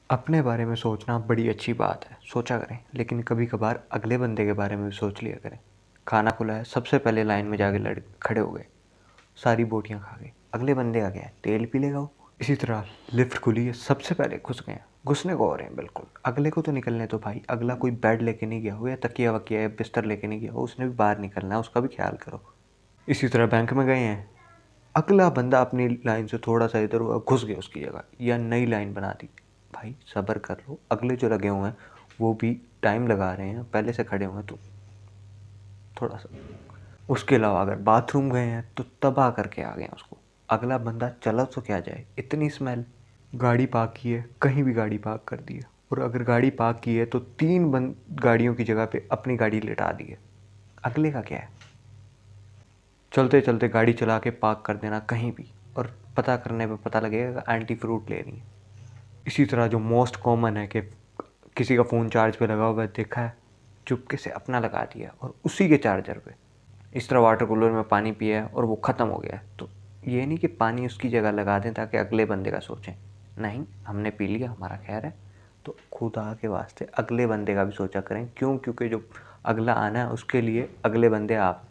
अपने बारे में सोचना बड़ी अच्छी बात है, सोचा करें, लेकिन कभी कभार अगले बंदे के बारे में भी सोच लिया करें। खाना खुला है, सबसे पहले लाइन में जाके खड़े हो गए, सारी बोटियां खा गए। अगले बंदे का क्या है, तेल पी लेगा वो। इसी तरह लिफ्ट खुली है, सबसे पहले घुस गए हैं, घुसने को हो रहे हैं बिल्कुल। अगले को तो निकलने तो भाई, अगला कोई बेड लेके नहीं गया हो या तकिया वकिया या बिस्तर लेके नहीं गया हो, उसने भी बाहर निकलना है, उसका भी ख्याल करो। इसी तरह बैंक में गए हैं, अगला बंदा अपनी लाइन से थोड़ा सा इधर हुआ, घुस गया उसकी जगह या नई लाइन बना दी। भाई सब्र कर लो, अगले जो लगे हुए हैं वो भी टाइम लगा रहे हैं, पहले से खड़े हुए हैं, तो थोड़ा सा। उसके अलावा अगर बाथरूम गए हैं तो तबाह करके आ गए हैं उसको। अगला बंदा चला तो क्या जाए, इतनी स्मेल। गाड़ी पार्क की है, कहीं भी गाड़ी पार्क कर दी है, और अगर गाड़ी पार्क की है तो तीन बंद गाड़ियों की जगह पे अपनी गाड़ी लिटा दी है। अगले का क्या है, चलते चलते गाड़ी चला के पार्क कर देना कहीं भी, और पता करने पे पता लगेगा एंटी फ्रूट ले रही है। इसी तरह जो मोस्ट कॉमन है कि किसी का फ़ोन चार्ज पे लगा हुआ है, देखा है, चुपके से अपना लगा दिया और उसी के चार्जर पे। इस तरह वाटर कूलर में पानी पिया है और वो ख़त्म हो गया है, तो ये नहीं कि पानी उसकी जगह लगा दें ताकि अगले बंदे का सोचें। नहीं, हमने पी लिया, हमारा खैर है। तो खुदा के वास्ते अगले बंदे का भी सोचा करें, क्यों? क्योंकि जो अगला आना है उसके लिए अगले बंदे आप